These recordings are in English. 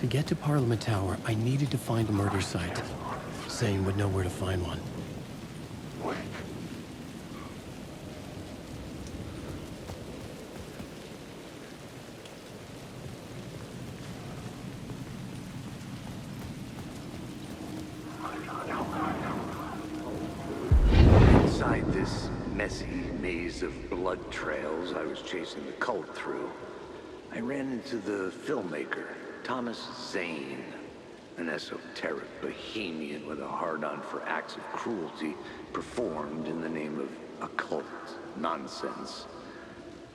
get to Parliament Tower, I needed to find a murder site. Zane would know where to find one. Inside this messy maze of blood trails I was chasing the cult through, I ran into the filmmaker, Thomas Zane, an esoteric bohemian with a hard-on for acts of cruelty performed in the name of occult nonsense.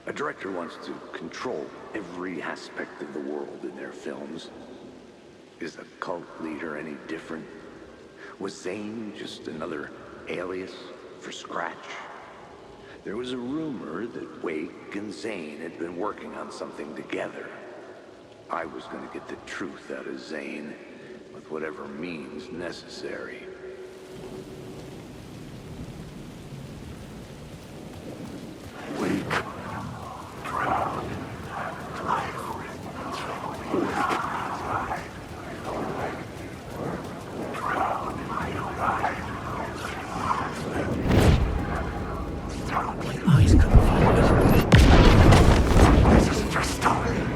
A director wants to control every aspect of the world in their films. Is the cult leader any different? Was Zane just another alias for Scratch? There was a rumor that Wake and Zane had been working on something together. I was going to get the truth out of Zane with whatever means necessary. Wake, drown, life, My eyes couldn't follow it. this is just starting.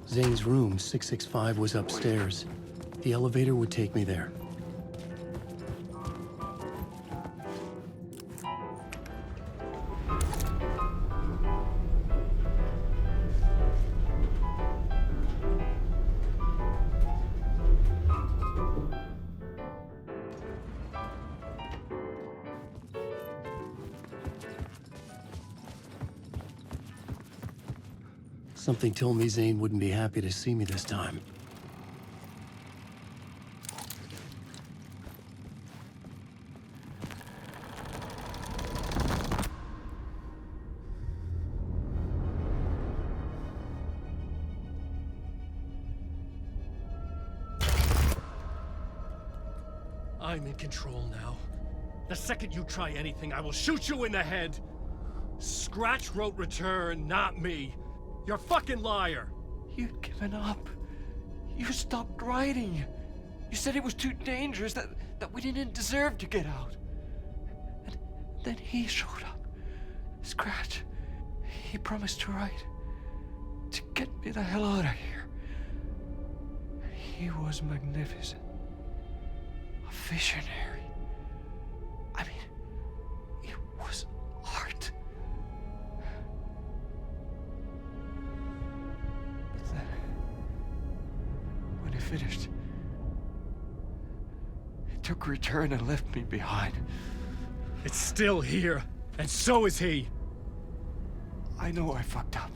Zane's room, 665, was upstairs. The elevator would take me there. Something told me Zane wouldn't be happy to see me this time. I'm in control now. The second you try anything, I will shoot you in the head. Scratch wrote Return, not me. You're a fucking liar. You'd given up. You stopped writing. You said it was too dangerous, that we didn't deserve to get out. And then he showed up. Scratch. He promised to write. To get me the hell out of here. He was magnificent. A visionary. I mean, it was art. But then, when he finished, he took Return and left me behind. It's still here, and so is he. I know I fucked up.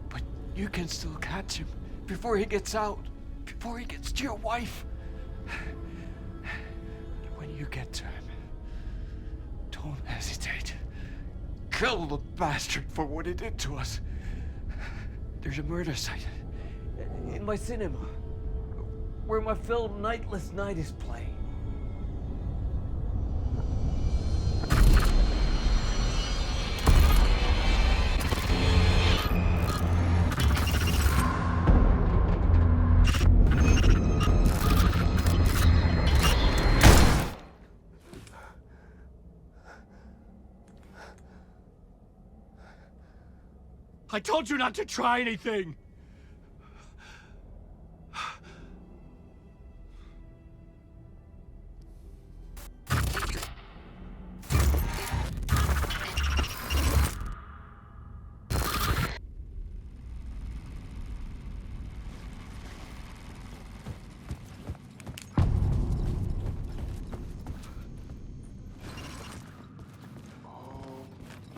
But you can still catch him before he gets out, before he gets to your wife. When you get to him, don't hesitate. Kill the bastard for what he did to us. There's a murder site in my cinema where my film Nightless Night is playing. I told you not to try anything!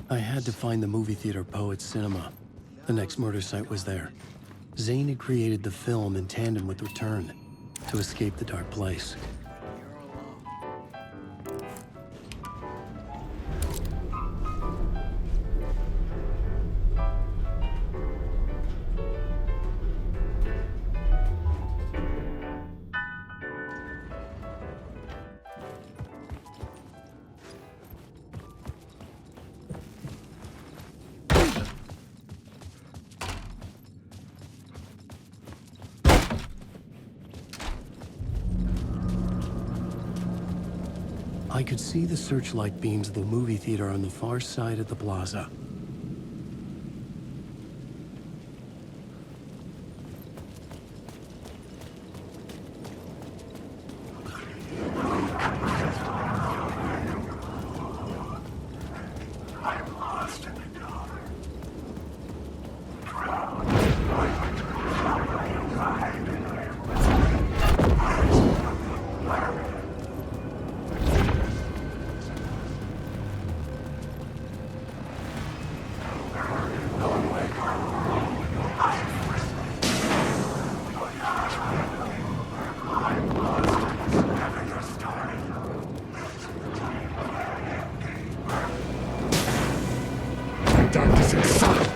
I had to find the movie theater Poets Cinema. The next murder site was there. Zane had created the film in tandem with Return to escape the dark place. I could see the searchlight beams of the movie theater on the far side of the plaza. I'm lost in the dark. Darkness inside.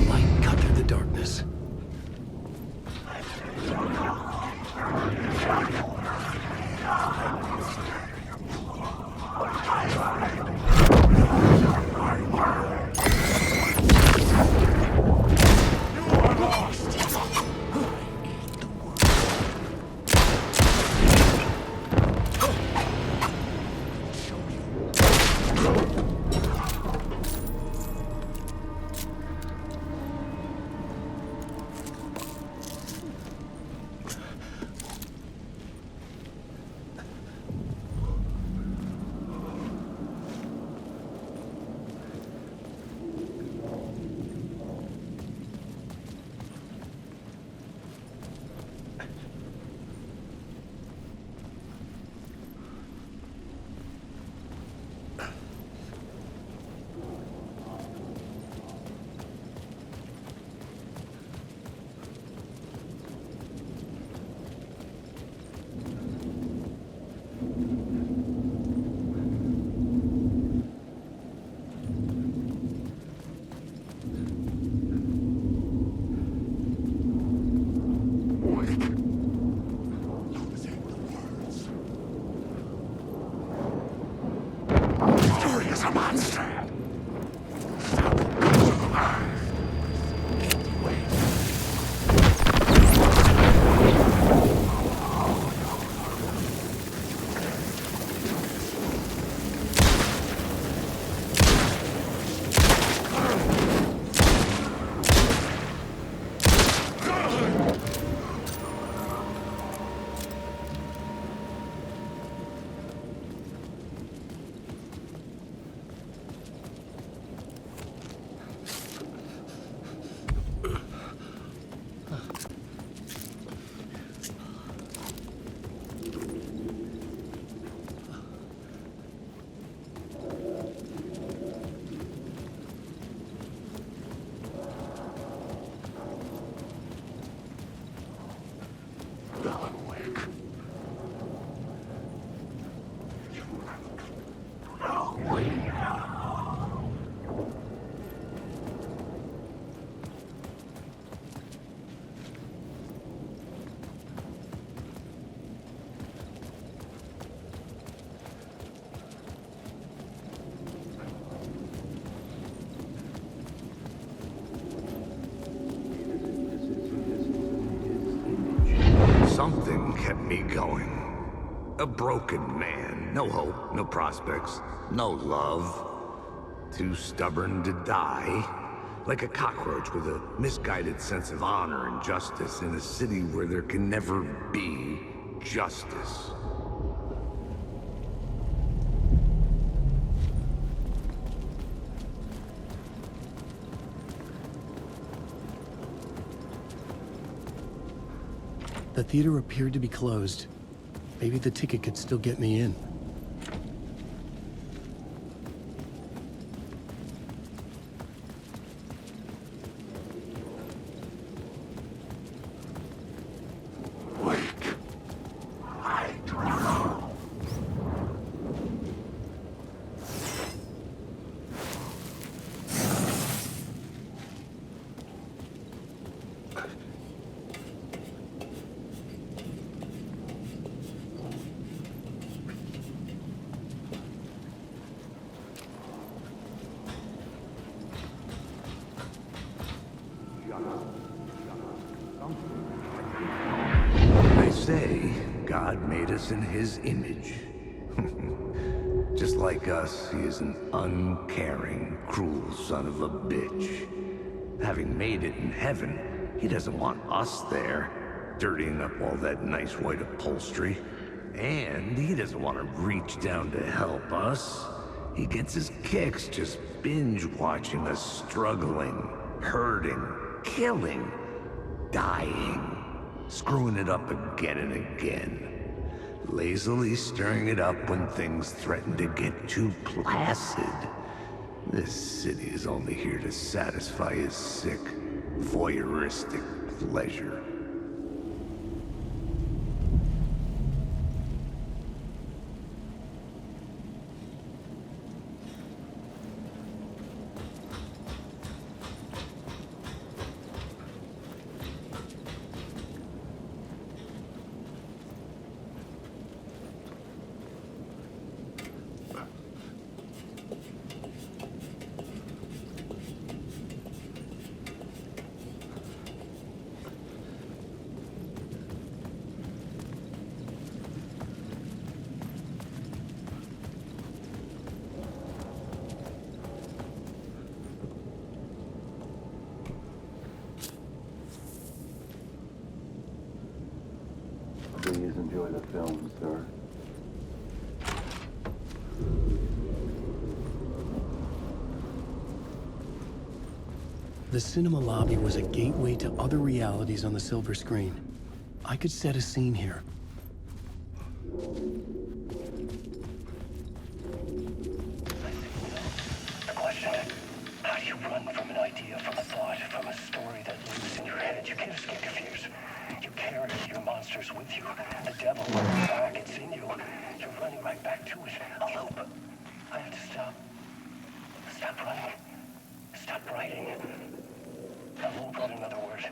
Light cut through the darkness. me going. A broken man. No hope, no prospects, no love. Too stubborn to die. Like a cockroach with a misguided sense of honor and justice in a city where there can never be justice. The theater appeared to be closed. Maybe the ticket could still get me in. Wait. I don't know. They say God made us in his image. Just like us, he is an uncaring, cruel son of a bitch. Having made it in heaven, he doesn't want us there, dirtying up all that nice white upholstery. And he doesn't want to reach down to help us. He gets his kicks just binge-watching us struggling, hurting, killing, dying. Screwing it up again and again. Lazily stirring it up when things threaten to get too placid. This city is only here to satisfy his sick, voyeuristic pleasure. Please enjoy the film, sir. The cinema lobby was a gateway to other realities on the silver screen. I could set a scene here. The question, how do you run from an idea, from a thought, from a story that lives in your head? You can't escape your fears. You carry your monsters with you. The devil runs back, it's in you. You're running right back to it. A loop. I have to stop. Stop running. Stop writing. I won't write another word.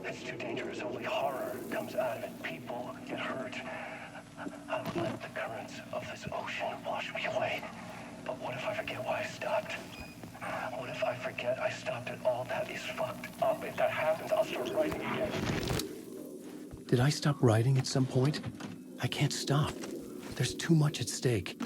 It's too dangerous. Only horror comes out of it. People get hurt. I would let the currents of this ocean wash me away. But what if I forget why I stopped? What if I forget I stopped at all? That is fucked up. If that happens, I'll start writing again. Did I stop writing at some point? I can't stop. There's too much at stake.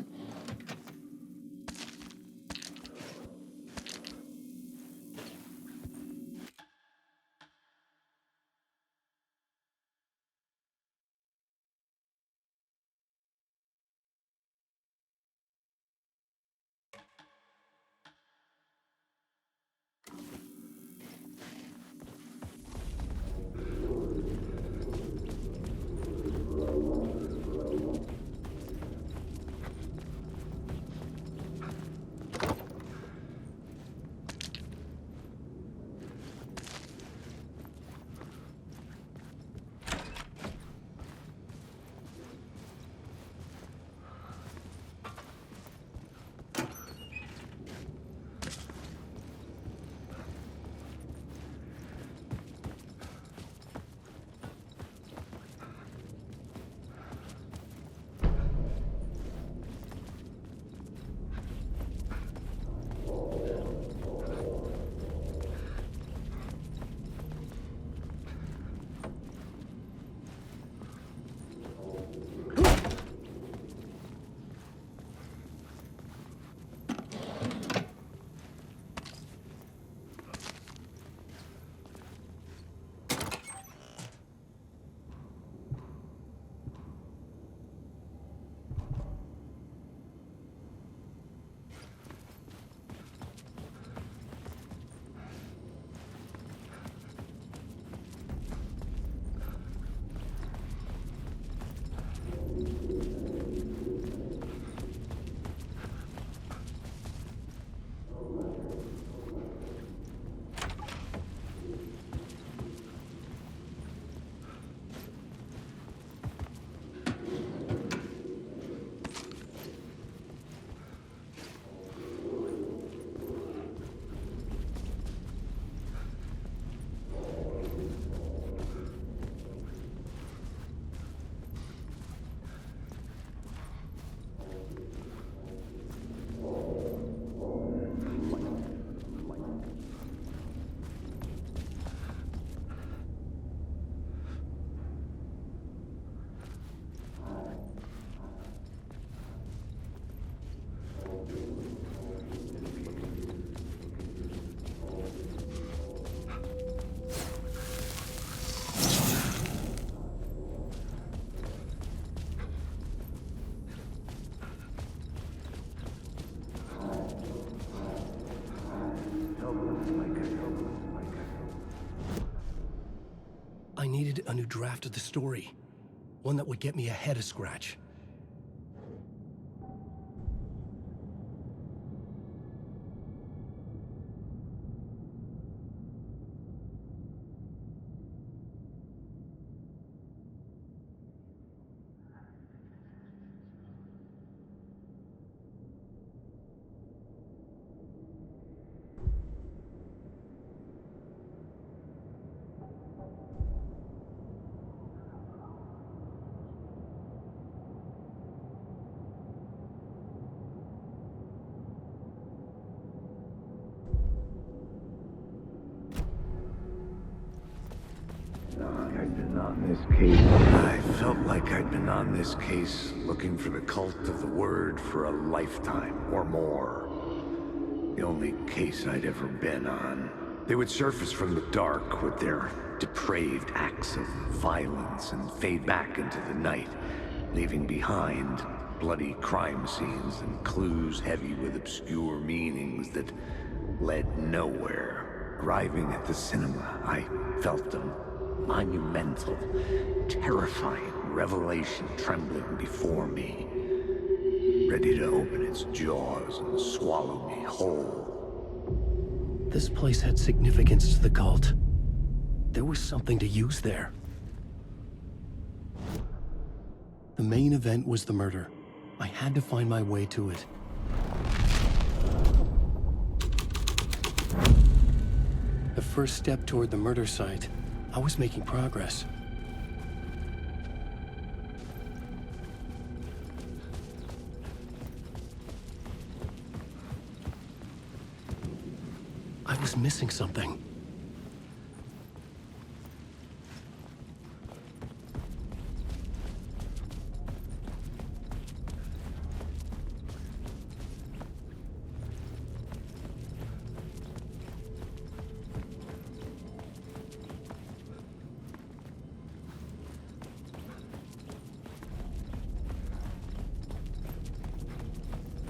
needed a new draft of the story. One that would get me ahead of Scratch. I'd been on this case. I felt like I'd been on this case looking for the cult of the word for a lifetime or more. The only case I'd ever been on. They would surface from the dark with their depraved acts of violence and fade back into the night, leaving behind bloody crime scenes and clues heavy with obscure meanings that led nowhere. Arriving at the cinema, I felt them. Monumental, terrifying revelation trembling before me, ready to open its jaws and swallow me whole. This place had significance to the cult. There was something to use there. The main event was the murder. I had to find my way to it. The first step toward the murder site. I was making progress. I was missing something.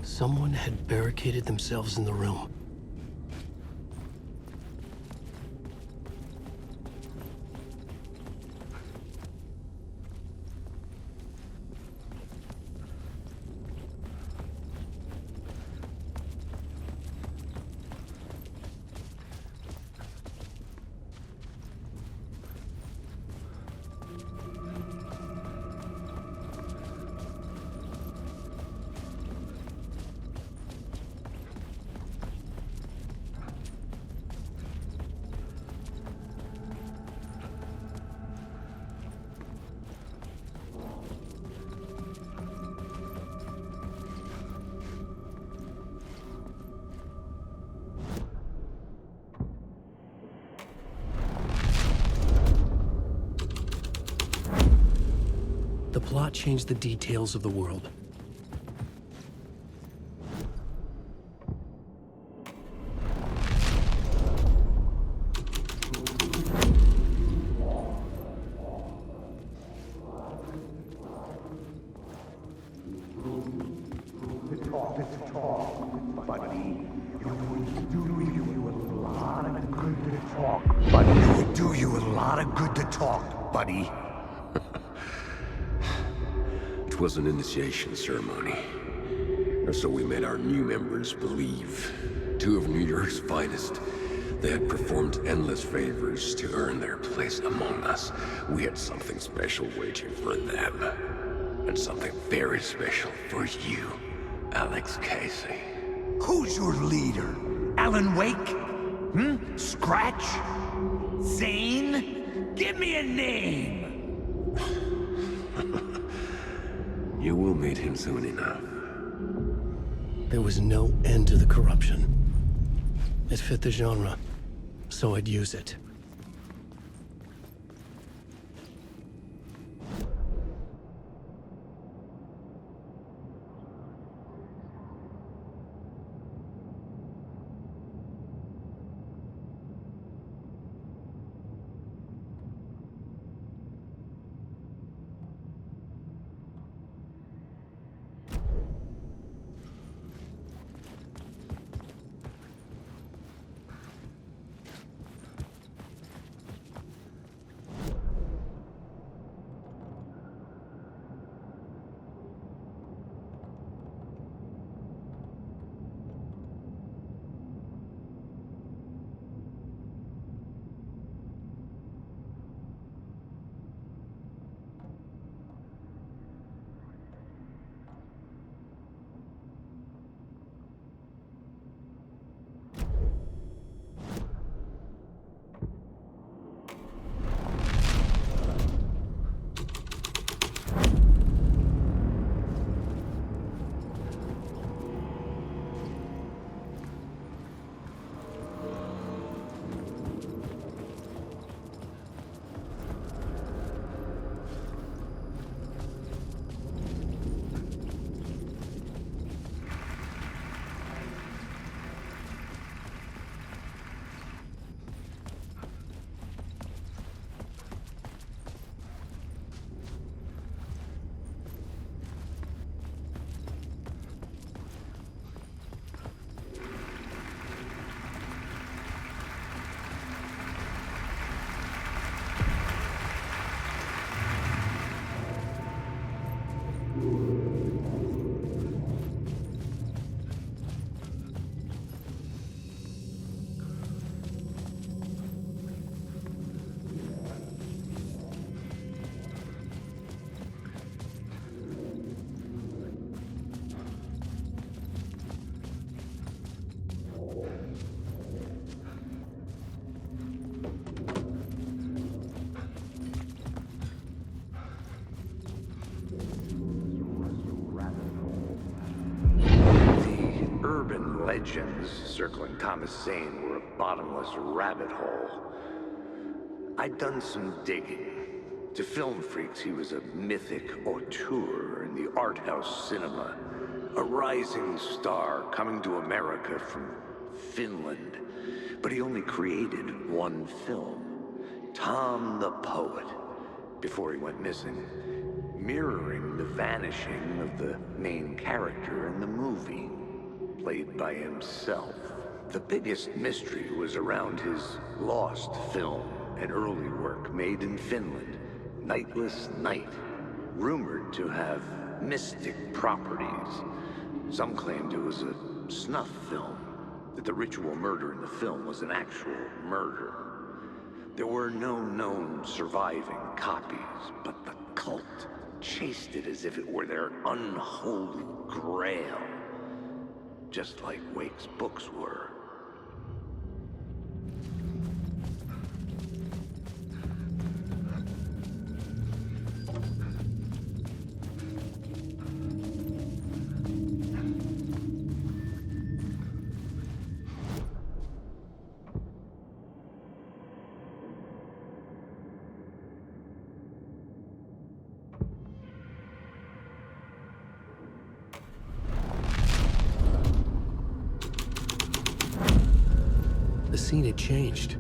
Someone had barricaded themselves in the room. The plot changed the details of the world. Buddy. It was an initiation ceremony. Or so we made our new members believe. Two of New York's finest. They had performed endless favors to earn their place among us. We had something special waiting for them. And something very special for you, Alex Casey. Who's your leader? Alan Wake? Scratch? Zane? Give me a name! You will meet him soon enough. There was no end to the corruption. It fit the genre, so I'd use it. Urban legends circling Thomas Zane were a bottomless rabbit hole. I'd done some digging. To film freaks, he was a mythic auteur in the art house cinema, a rising star coming to America from Finland. But he only created one film, Tom the Poet, before he went missing, mirroring the vanishing of the main character in the movie, played by himself. The biggest mystery was around his lost film, an early work made in Finland, Nightless Night, rumored to have mystic properties. Some claimed it was a snuff film, that the ritual murder in the film was an actual murder. There were no known surviving copies, but the cult chased it as if it were their unholy grail. Just like Wake's books were. The scene had changed.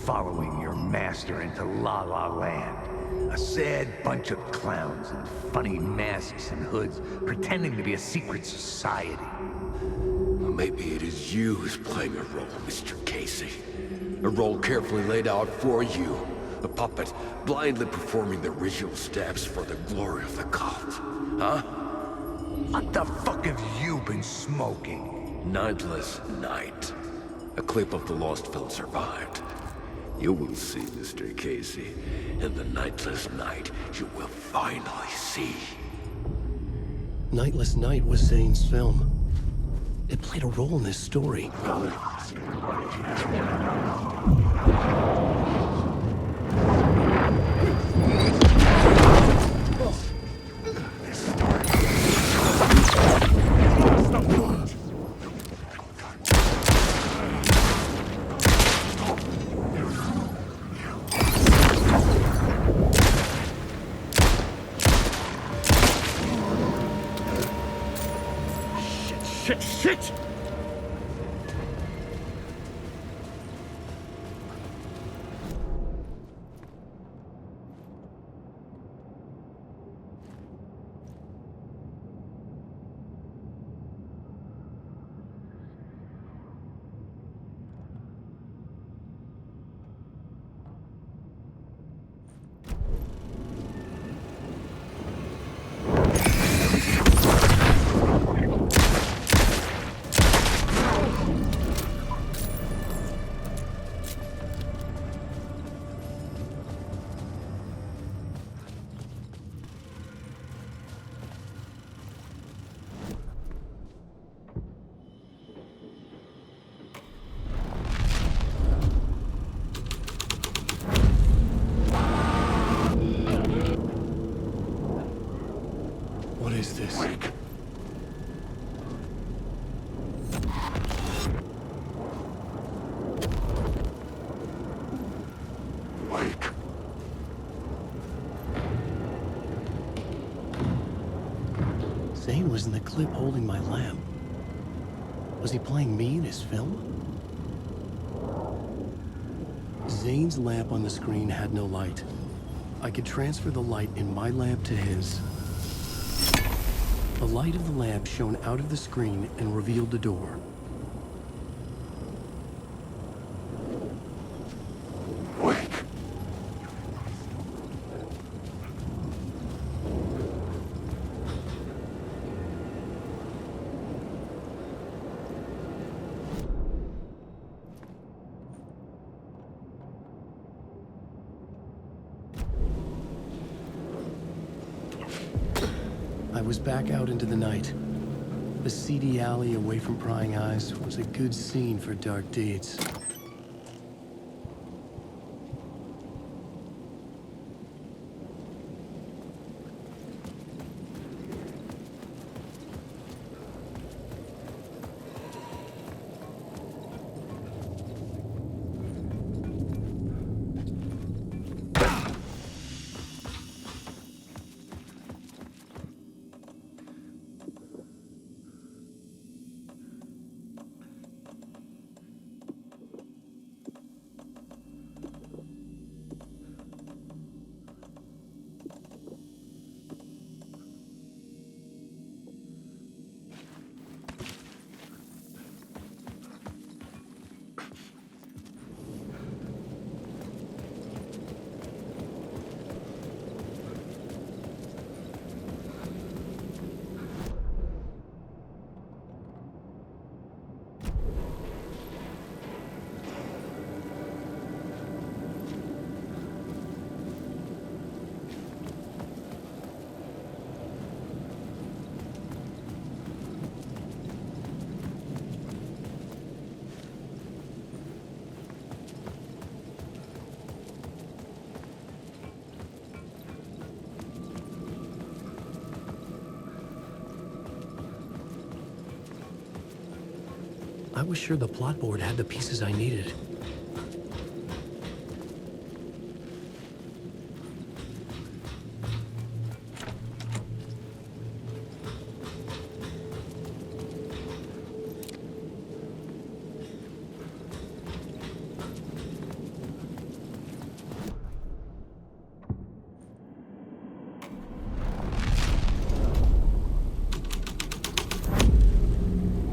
Following your master into La La Land. A sad bunch of clowns in funny masks and hoods pretending to be a secret society. Well, maybe it is you who's playing a role, Mr. Casey. A role carefully laid out for you. A puppet, blindly performing the ritual steps for the glory of the cult. Huh? What the fuck have you been smoking? Nightless Night. A clip of the lost film survived. You will see, Mr. Casey. In the Nightless Night, you will finally see. Nightless Night was Zane's film. It played a role in this story. Shit! What is this? Zane was in the clip holding my lamp. Was he playing me in his film? Zane's lamp on the screen had no light. I could transfer the light in my lamp to his. The light of the lamp shone out of the screen and revealed the door. I was back out into the night. The seedy alley away from prying eyes was a good scene for dark deeds. I was sure the plot board had the pieces I needed.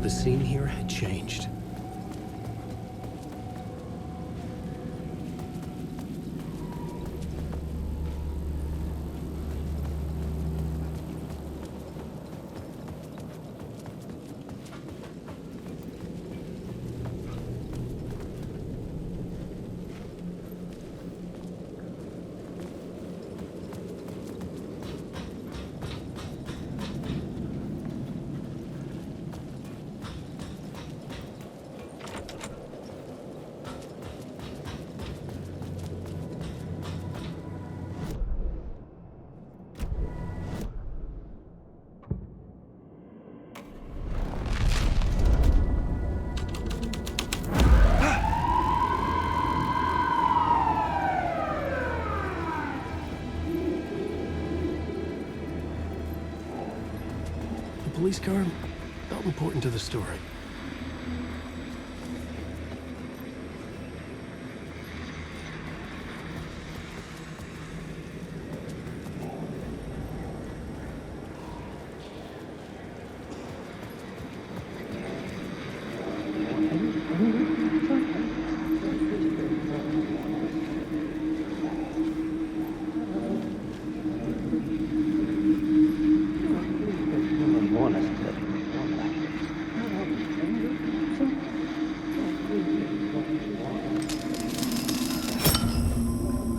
The scene here had changed. police car felt important to the story.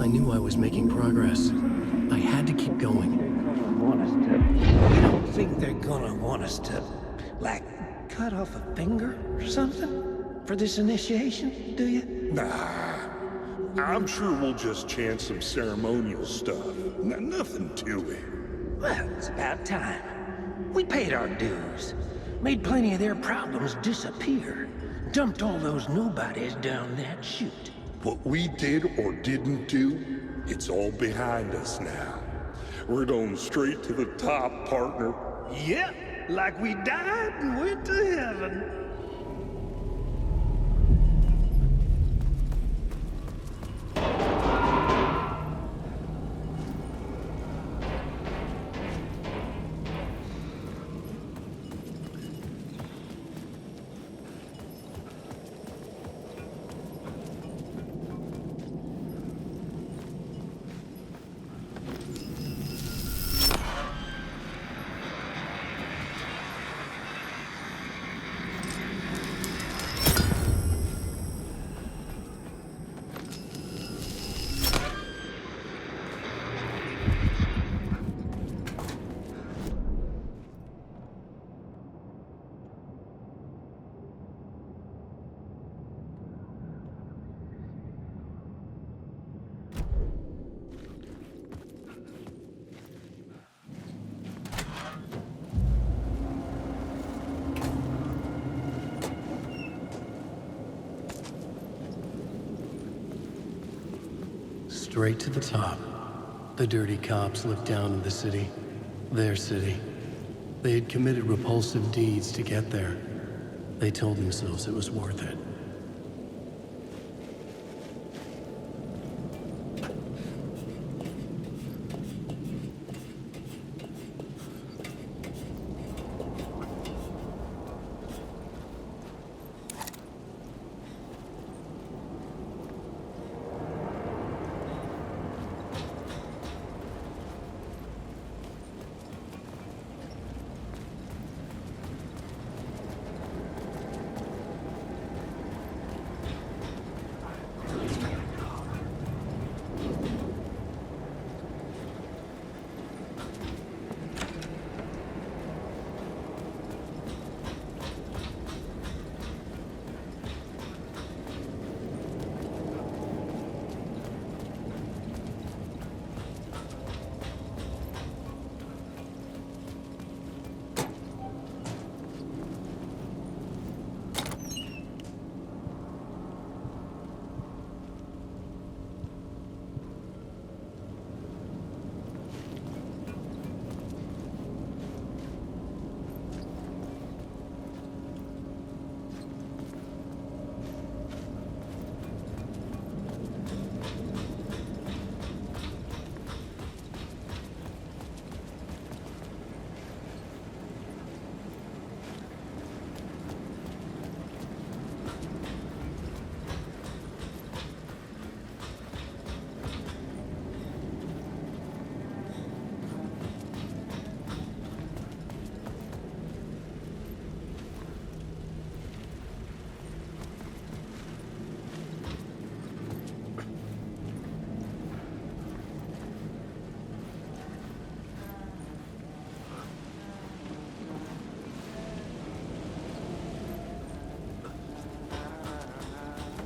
I knew I was making progress. I had to keep going. You don't think they're gonna want us to, like, cut off a finger or something for this initiation, do you? Nah, I'm sure we'll just chant some ceremonial stuff. Nothing to it. Well, it's about time. We paid our dues. Made plenty of their problems disappear. Dumped all those nobodies down that chute. What we did or didn't do, it's all behind us now. We're going straight to the top, partner. Yep, like we died and went to heaven. Straight to the top. The dirty cops looked down on the city. Their city. They had committed repulsive deeds to get there. They told themselves it was worth it.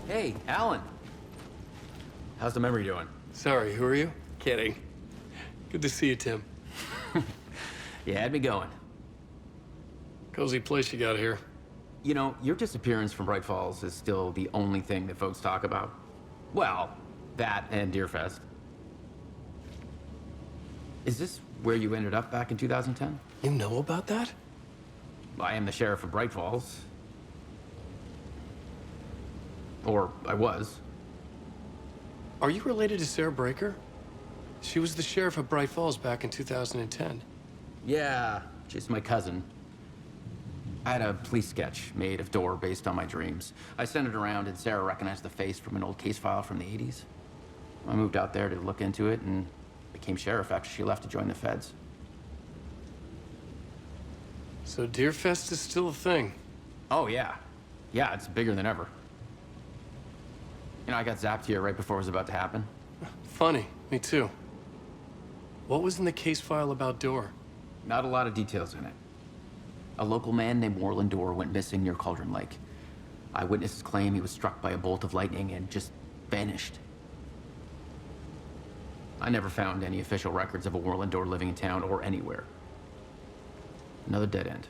Hey, Alan. How's the memory doing? Sorry, who are you? Kidding. Good to see you, Tim. You had me going. Cozy place you got here. You know, your disappearance from Bright Falls is still the only thing that folks talk about. Well, that and Deerfest. Is this where you ended up back in 2010? You know about that? I am the sheriff of Bright Falls. Or I was. Are you related to Sarah Breaker? She was the sheriff of Bright Falls back in 2010. Yeah, she's my cousin. I had a police sketch made of Door based on my dreams. I sent it around and Sarah recognized the face from an old case file from the 80s. I moved out there to look into it and became sheriff after she left to join the feds. So Deerfest is still a thing? Oh, yeah. Yeah, it's bigger than ever. You know, I got zapped here right before it was about to happen. Funny, me too. What was in the case file about Door? Not a lot of details in it. A local man named Warland Door went missing near Cauldron Lake. Eyewitnesses claim he was struck by a bolt of lightning and just vanished. I never found any official records of a Warland Door living in town or anywhere. Another dead end.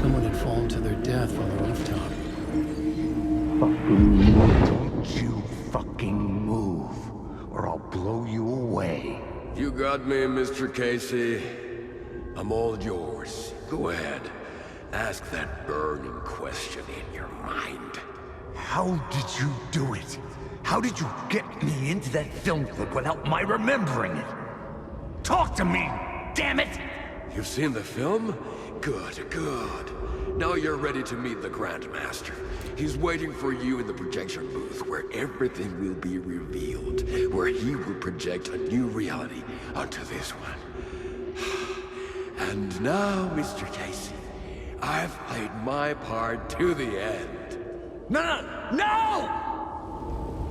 Someone had fallen to their death from the rooftop. Don't you fucking move, or I'll blow you away. You got me, Mr. Casey. I'm all yours. Go ahead. Ask that burning question in your mind. How did you do it? How did you get me into that film clip without my remembering it? Talk to me, damn it! You've seen the film? Good, good. Now you're ready to meet the Grandmaster. He's waiting for you in the projection booth where everything will be revealed, where he will project a new reality onto this one. And now, Mr. Casey, I've played my part to the end. No!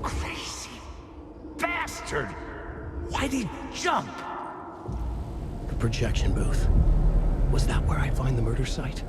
Crazy bastard! Why'd he jump? The projection booth. Was that where I'd find the murder site?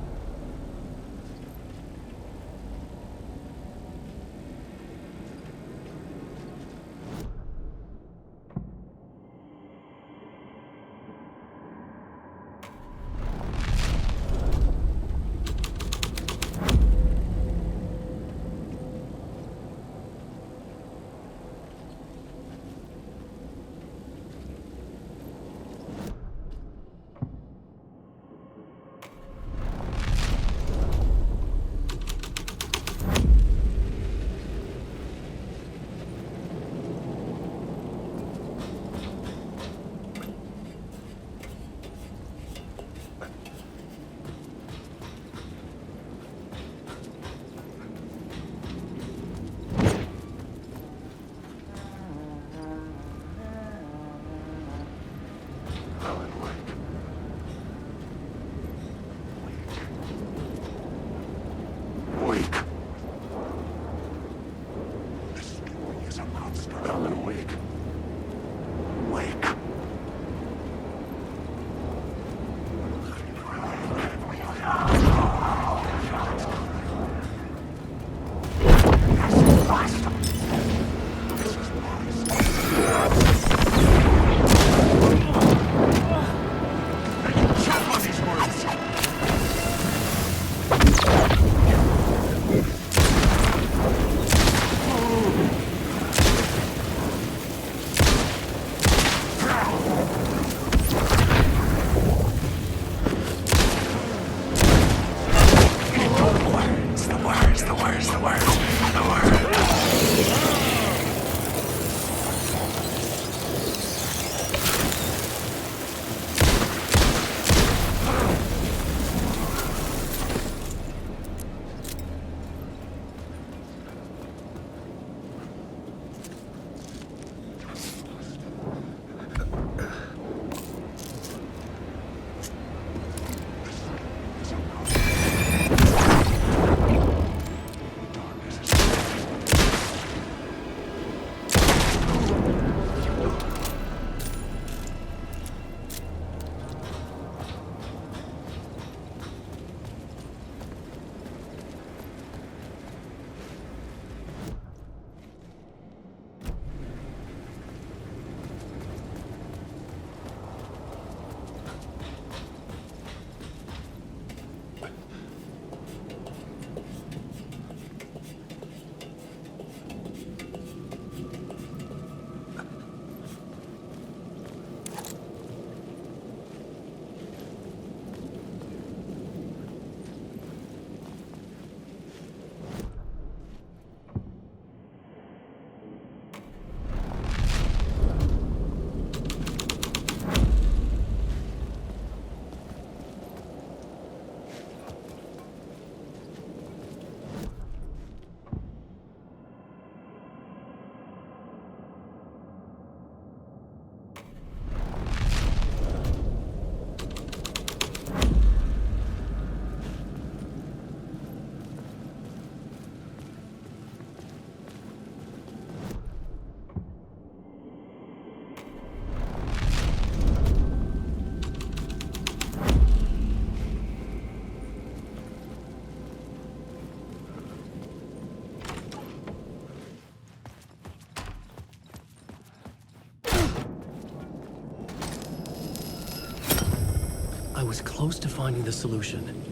I was close to finding the solution.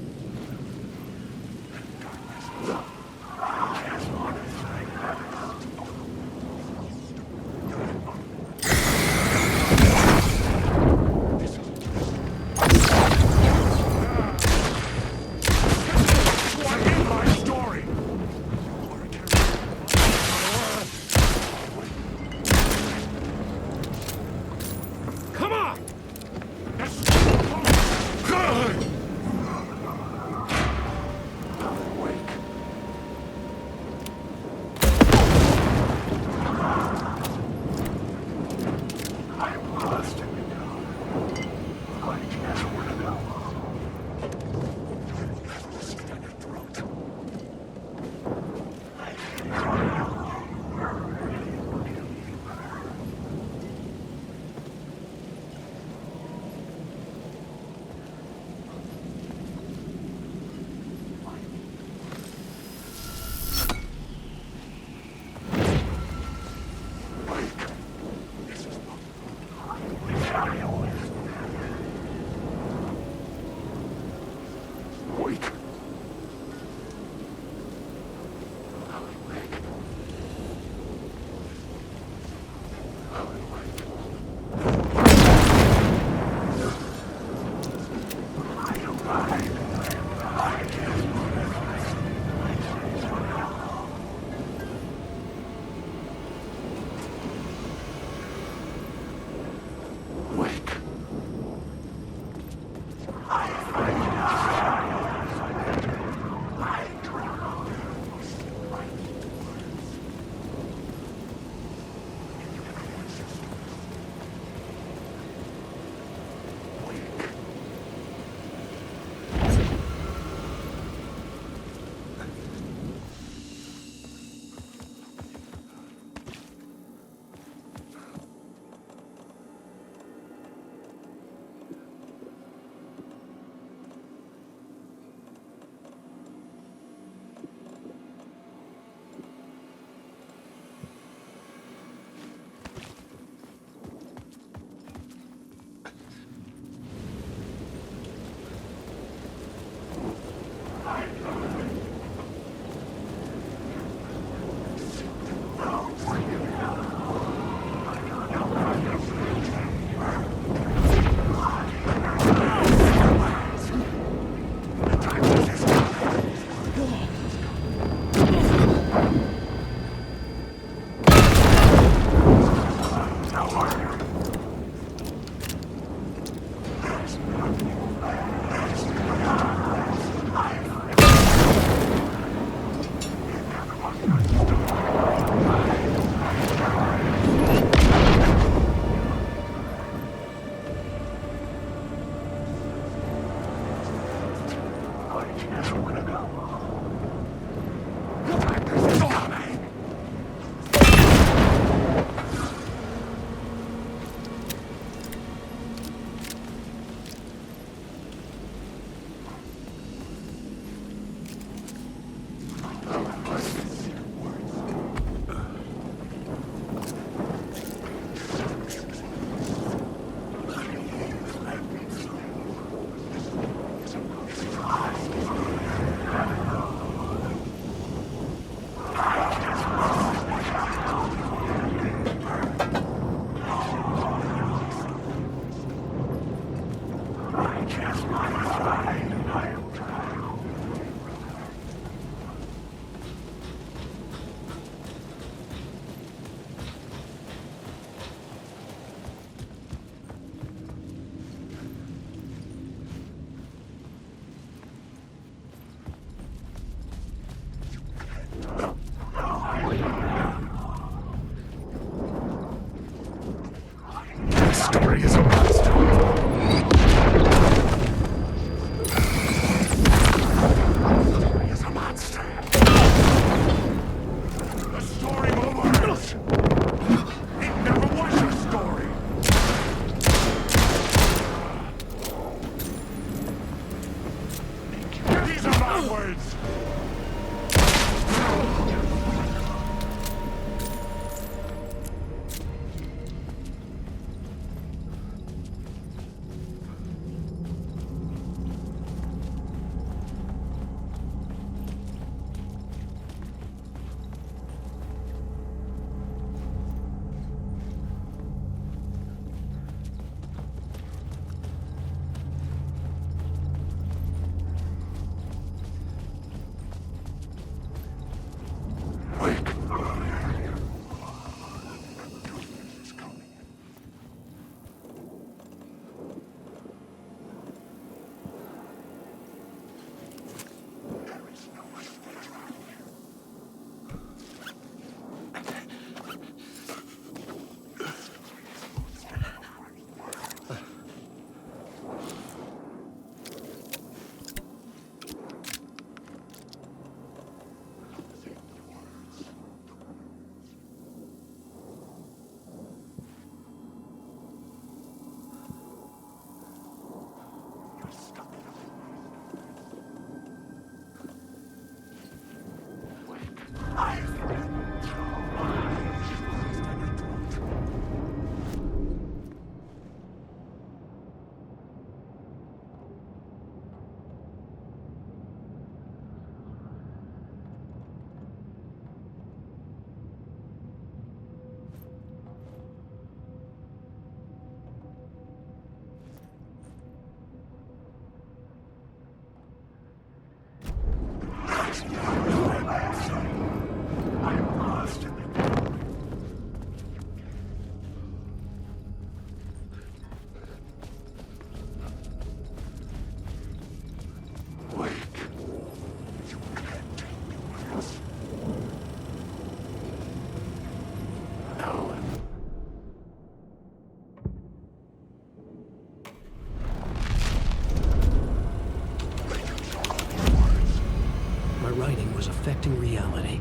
was affecting reality.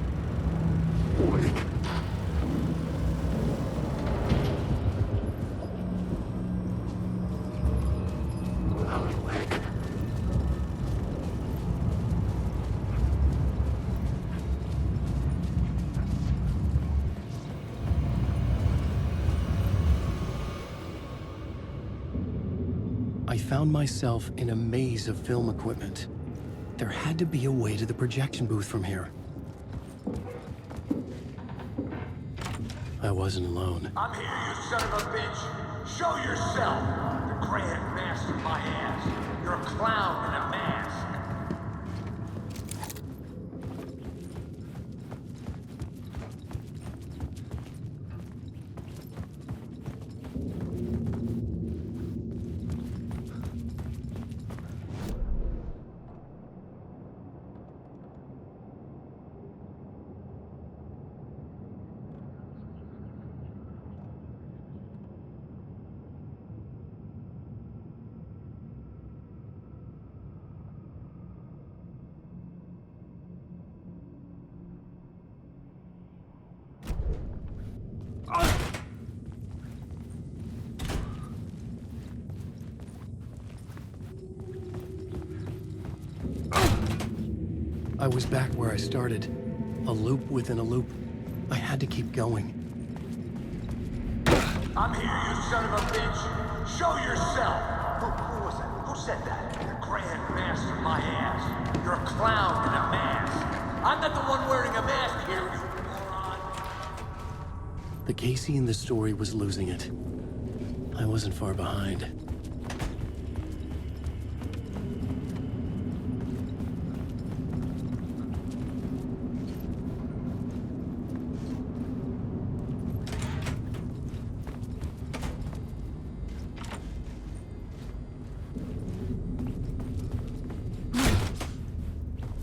I found myself in a maze of film equipment. There had to be a way to the projection booth from here. I wasn't alone. I'm here, you son of a bitch. Show yourself. The grand master of my ass. You're a clown in a mask. I was back where I started. A loop within a loop. I had to keep going. I'm here, you son of a bitch. Show yourself. Who was that? Who said that? The grand master of my ass. You're a clown in a mask. I'm not the one wearing a mask here, you moron. The Casey in the story was losing it. I wasn't far behind.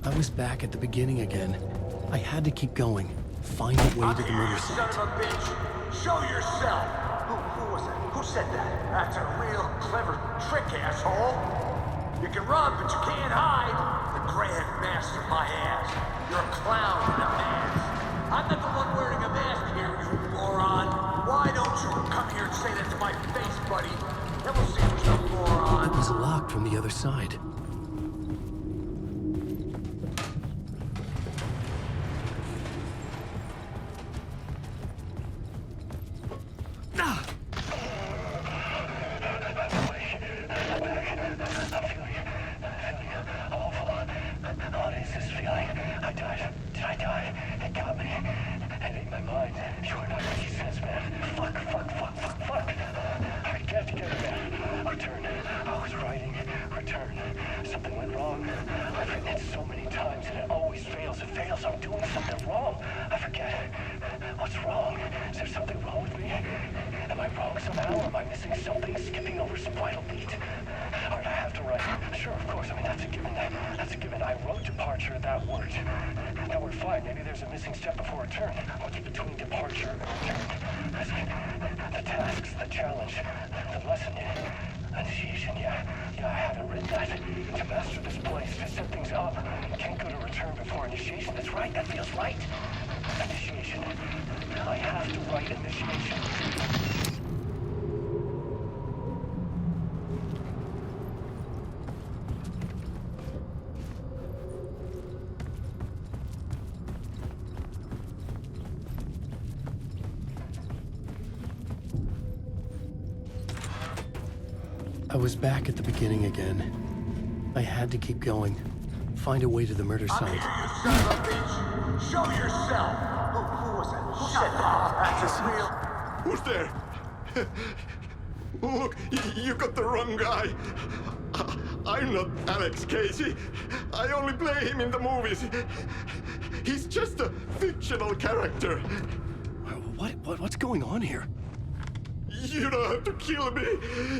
I was back at the beginning again. I had to keep going. Find a way to the murder Son site. of a bitch. Show yourself. Who was that? Who said that? That's a real clever trick, asshole. You can run, but you can't hide. The grand master of my ass. You're a clown in a mask. I'm not the one wearing a mask here, you moron. Why don't you come here and say that to my face, buddy? Then we'll see who's the moron. It was locked from the other side. I was back at the beginning again. I had to keep going. Find a way to the murder I'm site. here, you son of a bitch. Show yourself. Who was that? Who said that? That's a real... Who's there? Look, you got the wrong guy. I'm not Alex Casey. I only play him in the movies. He's just a fictional character. What's going on here? You don't have to kill me.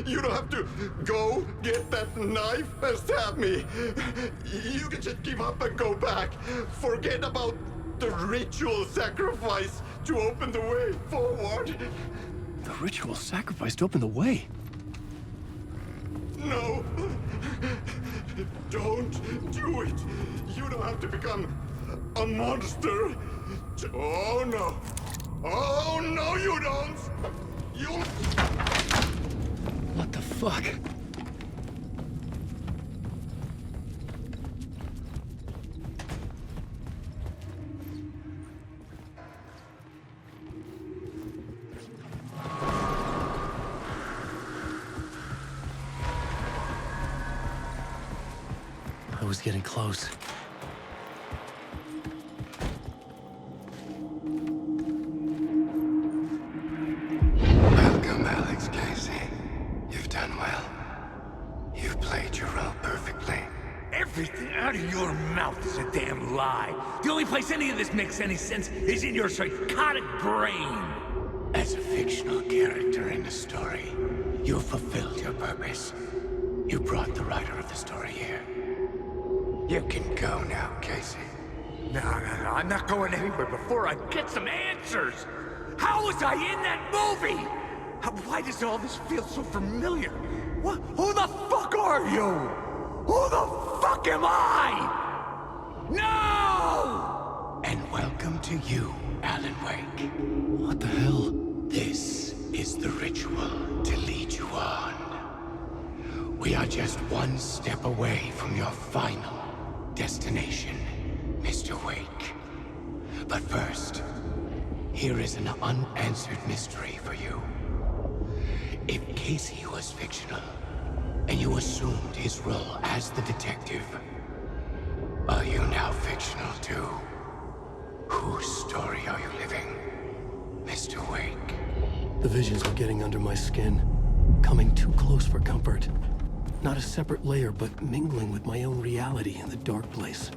You don't have to go get that knife and stab me. You can just give up and go back. Forget about the ritual sacrifice to open the way forward. The ritual sacrifice to open the way. No. Don't do it. You don't have to become a monster. Oh no. Oh no, you don't. You. What the fuck? I was getting close. Welcome, Alex Casey. You've done well. You've played your role perfectly. Everything out of your mouth is a damn lie. The only place any of this makes any sense is in your psychotic brain. As a fictional character in the story, you fulfilled your purpose. You brought the writer of the story here. You can go now, Casey. No, I'm not going anywhere before I get some answers. How was I in that movie? Why does all this feel so familiar? What? Who the fuck are you? Who the fuck am I? No! And welcome to you, Alan Wake. What the hell? This is the ritual to lead you on. We are just one step away from your final destination, Mr. Wake. But first, here is an unanswered mystery for you. If Casey was fictional, and you assumed his role as the detective, are you now fictional too? Whose story are you living, Mr. Wake? The visions were getting under my skin, coming too close for comfort. Not a separate layer, but mingling with my own reality in the dark place.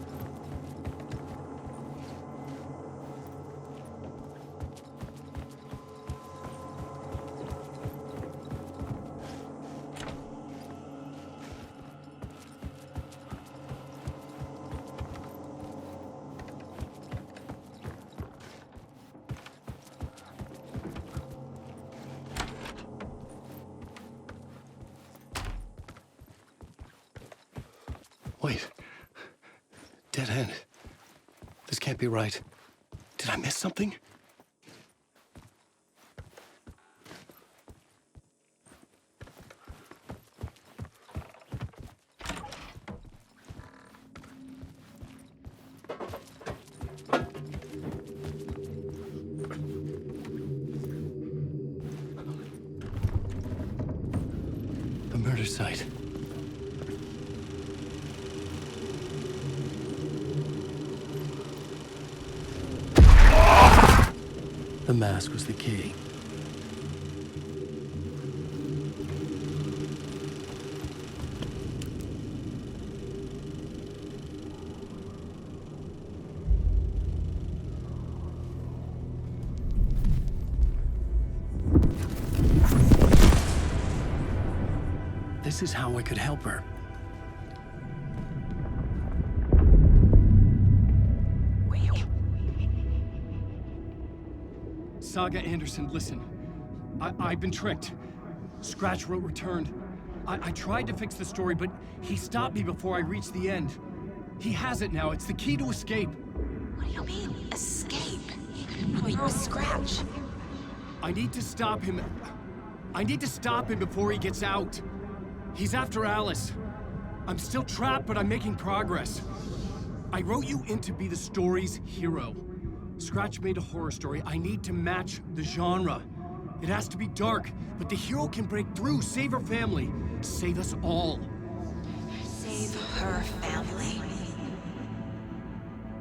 Wait. Dead end. This can't be right. Did I miss something? The murder site. The mask was the key. This is how I could help her. Saga Anderson, listen. I've been tricked. Scratch wrote returned. I tried to fix the story, but he stopped me before I reached the end. He has it now. It's the key to escape. What do you mean, escape? Wait, Scratch. I need to stop him. I need to stop him before he gets out. He's after Alice. I'm still trapped, but I'm making progress. I wrote you in to be the story's hero. Scratch made a horror story. I need to match the genre. It has to be dark, but the hero can break through, save her family, save us all. Save her family?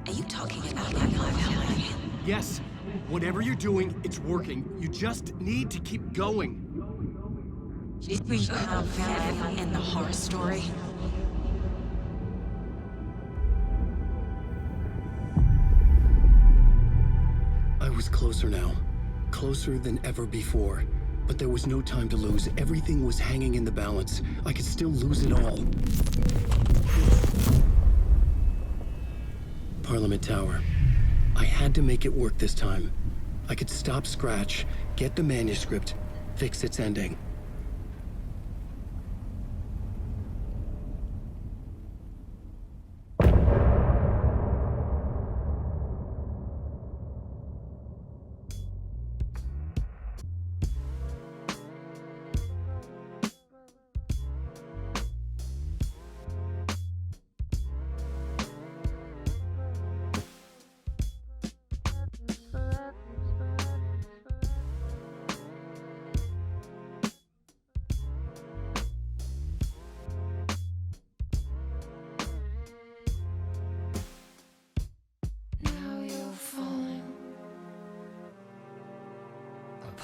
Are you talking about my family? Yes. Whatever you're doing, it's working. You just need to keep going. Did we have family in the horror story? I was closer now. Closer than ever before. But there was no time to lose. Everything was hanging in the balance. I could still lose it all. Parliament Tower. I had to make it work this time. I could stop Scratch, get the manuscript, fix its ending.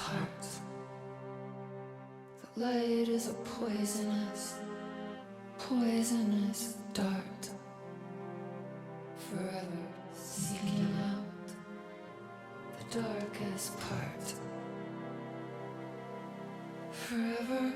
heart. The light is a poisonous, poisonous dart, forever seeking out the darkest part. Forever